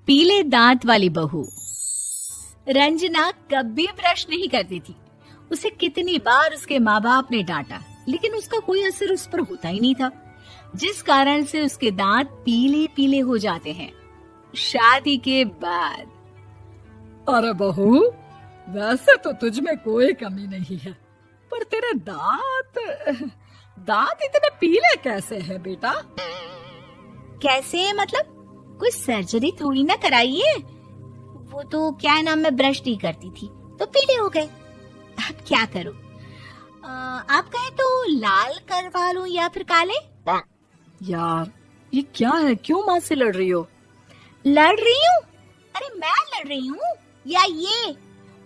पीले दांत वाली बहू। रंजना कभी ब्रश नहीं करती थी। उसे कितनी बार उसके माँ बाप ने डांटा, लेकिन उसका कोई असर उस पर होता ही नहीं था, जिस कारण से उसके दांत पीले पीले हो जाते हैं। शादी के बाद अरे बहू, वैसे तो तुझ में कोई कमी नहीं है, पर तेरे दांत इतने पीले कैसे हैं बेटा? कैसे मतलब? कोई सर्जरी थोड़ी ना कराई है। वो तो क्या नाम, मैं ब्रश नहीं करती थी तो पीले हो गए। अब क्या करूं? आप कहें तो लाल करवा लूं या फिर काले? यार ये क्या है, क्यों माँ से लड़ रही हो? लड़ रही हूँ? अरे मैं लड़ रही हूँ या ये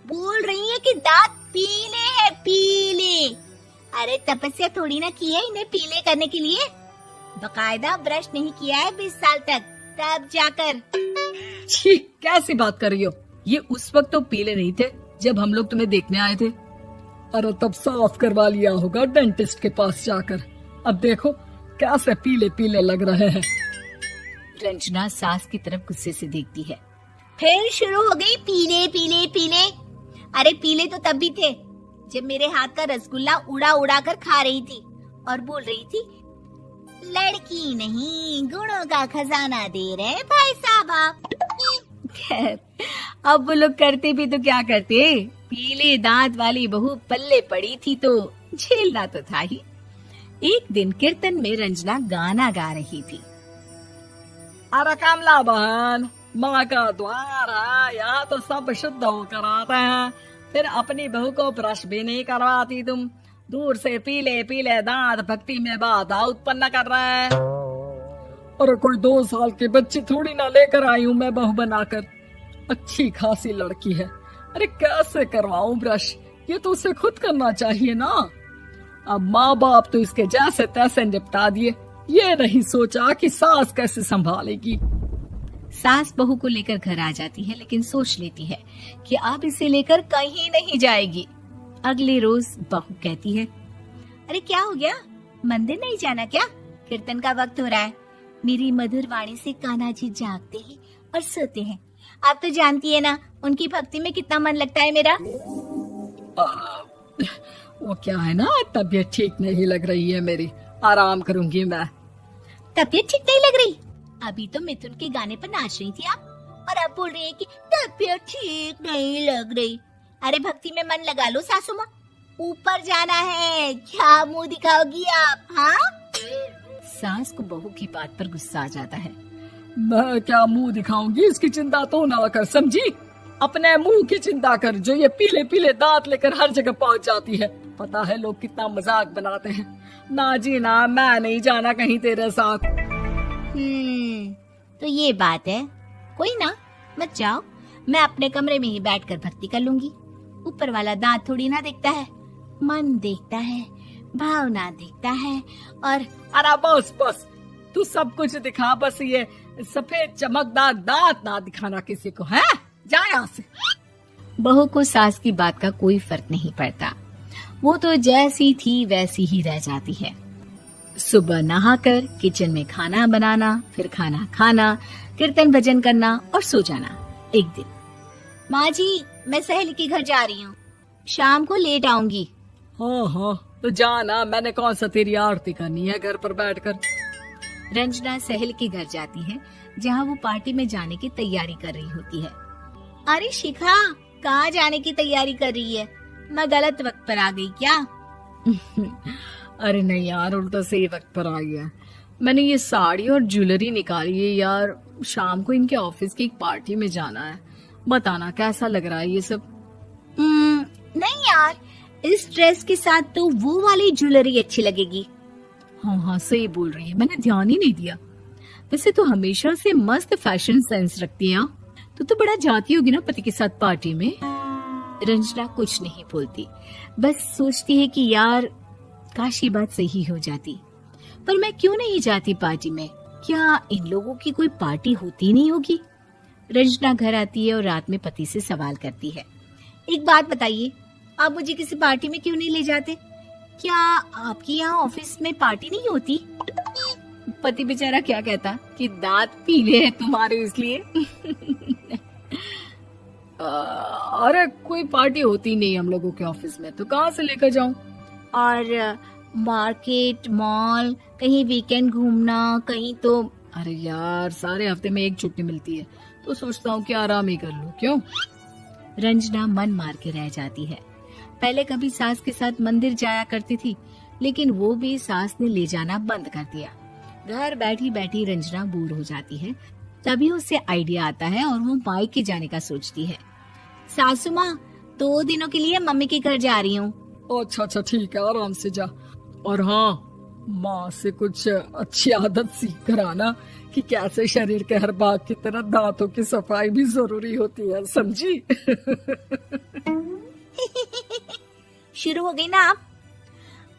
बोल रही है कि दांत पीले हैं, पीले। अरे तपस्या थोड़ी ना की है इन्हें पीले करने के लिए। बकायदा ब्रश नहीं किया है 20 साल तक, तब जाकर। छी, कैसी बात कर रही हो? ये उस वक्त तो पीले नहीं थे जब हम लोग तुम्हें देखने आए थे। अरे तब साफ करवा लिया होगा डेंटिस्ट के पास जाकर। अब देखो कैसे पीले पीले लग रहे हैं। रंजना सास की तरफ गुस्से से देखती है। फिर शुरू हो गई पीले पीले पीले। अरे पीले तो तब भी थे जब मेरे हाथ का रसगुल्ला उड़ा उड़ा कर खा रही थी और बोल रही थी, लड़की नहीं गुणों का खजाना दे रहे भाई साहब आप। खैर, अब वो लोग करते भी तो क्या करते, पीले दांत वाली बहू पल्ले पड़ी थी तो झेलना तो था ही। एक दिन कीर्तन में रंजना गाना गा रही थी। अरे कमला बहन, माँ का द्वार है, यहाँ तो सब शुद्ध होकर आते हैं, फिर अपनी बहू को ब्रश भी नहीं करवाती तुम। दूर से पीले पीले दांत भक्ति में बाधा उत्पन्न कर रहे हैं। अरे कोई 2 साल की बच्ची थोड़ी ना लेकर आई हूँ मैं बहू बनाकर। अच्छी खासी लड़की है, अरे कैसे करवाऊं ब्रश? ये तो उसे खुद करना चाहिए ना। अब माँ बाप तो इसके जैसे तैसे निपटा दिए, ये नहीं सोचा कि सास कैसे संभालेगी। सास बहू को लेकर घर आ जाती है, लेकिन सोच लेती है कि अब इसे लेकर कहीं नहीं जाएगी। अगले रोज बहू कहती है, अरे क्या हो गया, मंदिर नहीं जाना क्या? कीर्तन का वक्त हो रहा है। मेरी मधुर वाणी से कान्हा जी जागते हैं और सोते हैं। आप तो जानती है ना उनकी भक्ति में कितना मन लगता है मेरा। वो क्या है ना, तबीयत ठीक नहीं लग रही है मेरी, आराम करूंगी मैं। तबीयत ठीक नहीं लग रही? अभी तो मिथुन के गाने पर नाच रही थी आप, और अब बोल रही है कि तबीयत ठीक नहीं लग रही। अरे भक्ति में मन लगा लो सासू माँ, ऊपर जाना है, क्या मुंह दिखाओगी आप? हाँ? सास को बहू की बात पर गुस्सा आ जाता है। मैं क्या मुंह दिखाऊंगी, इसकी चिंता तो ना कर, समझी? अपने मुंह की चिंता कर, जो ये पीले पीले दांत लेकर हर जगह पहुंच जाती है। पता है लोग कितना मजाक बनाते हैं। ना जी ना, मैं नहीं जाना कहीं तेरे साथ। तो ये बात है, कोई ना, मत जाओ, मैं अपने कमरे में ही बैठकर भक्ति कर लूंगी। ऊपर वाला दांत थोड़ी ना देखता है, मन देखता है, भावना देखता है। और अरे बस बस, तू सब कुछ दिखा, बस ये सफेद चमकदार दांत ना दिखाना किसी को, है? जा यहाँ से। बहू को सास की बात का कोई फर्क नहीं पड़ता, वो तो जैसी थी वैसी ही रह जाती है। सुबह नहाकर किचन में खाना बनाना, फिर खाना खाना, कीर्तन भजन करना और सो जाना। एक दिन, माँ जी मैं सहेली के घर जा रही हूँ, शाम को लेट आऊंगी। हाँ हाँ तो जाना, मैंने कौन सा तेरी आरती करनी है घर पर बैठकर। रंजना सहेली के घर जाती है, जहाँ वो पार्टी में जाने की तैयारी कर रही होती है। अरे शिखा, कहाँ जाने की तैयारी कर रही है? मैं गलत वक्त पर आ गई क्या? अरे नहीं यार, उल्टा सही वक्त पर आ गया। मैंने ये साड़ी और ज्वेलरी निकाली है यार, शाम को इनके ऑफिस की एक पार्टी में जाना है। बताना कैसा लग रहा है ये सब? नहीं यार, इस ड्रेस के साथ तो वो वाली ज्वेलरी अच्छी लगेगी। हाँ हाँ सही बोल रही है, मैंने ध्यान ही नहीं दिया। वैसे तो हमेशा से मस्त फैशन सेंस रखती है। तो बड़ा जाती होगी ना पति के साथ पार्टी में। रंजना कुछ नहीं बोलती, बस सोचती है कि यार काश ये बात सही हो जाती, पर मैं क्यों नहीं जाती पार्टी में? क्या इन लोगों की कोई पार्टी होती नहीं होगी? रंजना घर आती है और रात में पति से सवाल करती है, एक बात बताइए, आप मुझे किसी पार्टी में क्यों नहीं ले जाते? क्या आपकी यहाँ ऑफिस में पार्टी नहीं होती? पति बेचारा क्या कहता कि दांत पीले हैं तुम्हारे इसलिए। अरे कोई पार्टी होती नहीं हम लोगों के ऑफिस में, तो कहाँ से लेकर जाऊं? और मार्केट, मॉल, कहीं वीकेंड घूमना, कहीं तो। अरे यार, सारे हफ्ते में एक छुट्टी मिलती है, तो सोचता हूँ कि आराम ही कर लूं। क्यों? रंजना मन मार के रह जाती है। पहले कभी सास के साथ मंदिर जाया करती थी, लेकिन वो भी सास ने ले जाना बंद कर दिया। घर बैठी बैठी रंजना बोर हो जाती है। तभी उसे आइडिया आता है और वो मायके जाने का सोचती है। सासू माँ, 2 दिनों के लिए मम्मी के घर जा रही हूँ। अच्छा अच्छा, ठीक है, आराम से जा। और हाँ, माँ से कुछ अच्छी आदत सीख कर आना कि कैसे शरीर के हर भाग की तरह दांतों की सफाई भी जरूरी होती है, समझी? शुरू हो गई ना आप।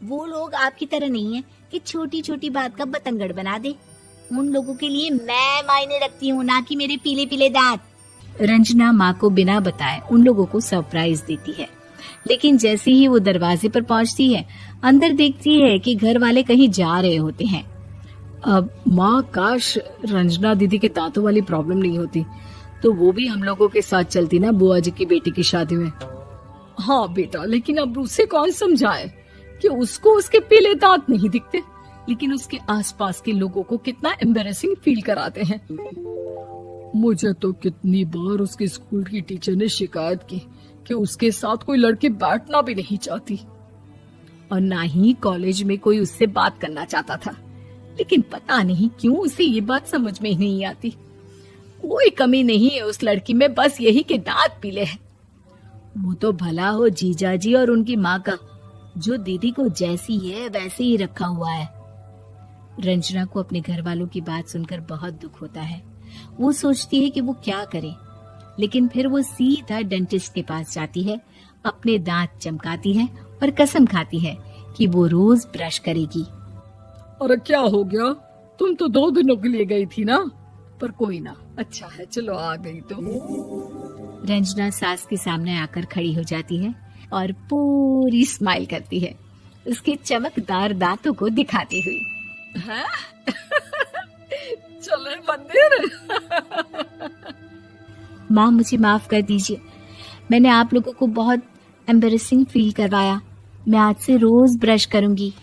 वो लोग आपकी तरह नहीं है कि छोटी छोटी बात का बतंगड़ बना दे। उन लोगों के लिए मैं मायने रखती हूँ, ना कि मेरे पीले पीले दांत। रंजना माँ को बिना बताए उन लोगों को सरप्राइज देती है, लेकिन जैसे ही वो दरवाजे पर पहुंचती है, अंदर देखती है कि घर वाले कहीं जा रहे होते हैं। अब माँ, काश रंजना दीदी के दांतों वाली प्रॉब्लम नहीं होती, तो वो भी हम लोगों के साथ चलती ना बुआ जी की बेटी की शादी में। हाँ बेटा, लेकिन अब उसे कौन समझाए कि उसको उसके पीले दांत नहीं दिखते, लेकिन उसके आसपास के लोगों को कितना एम्बैरेसिंग फील कराते हैं। मुझे तो कितनी बार उसके स्कूल की टीचर ने शिकायत की कि उसके साथ कोई लड़की बैठना भी नहीं चाहती, और ना ही कॉलेज में कोई उससे बात करना चाहता था। लेकिन पता नहीं क्यों उसे ये बात समझ में ही नहीं आती। कोई कमी नहीं है उस लड़की में, बस यही कि दांत पीले हैं। वो तो भला हो जीजा जी और उनकी माँ का, जो दीदी को जैसी है वैसे ही रखा हुआ है। रंजना को अपने घर वालों की बात सुनकर बहुत दुख होता है। वो सोचती है कि वो क्या करे, लेकिन फिर वो सीधा डेंटिस्ट के पास जाती है, अपने दांत चमकाती है और कसम खाती है कि वो रोज ब्रश करेगी। अरे क्या हो गया? तुम तो 2 दिनों के लिए गई थी ना, पर कोई ना, अच्छा है, चलो आ गई तो। रंजना सास के सामने आकर खड़ी हो जाती है और पूरी स्माइल करती है, उसके चमकदार दांतों को दिखाती हुई। हैं? चले मंदिर। माँ, मुझे माफ कर दीजिए, मैंने आप लोगों को बहुत एम्बैरेसिंग फील करवाया। मैं आज से रोज ब्रश करूंगी।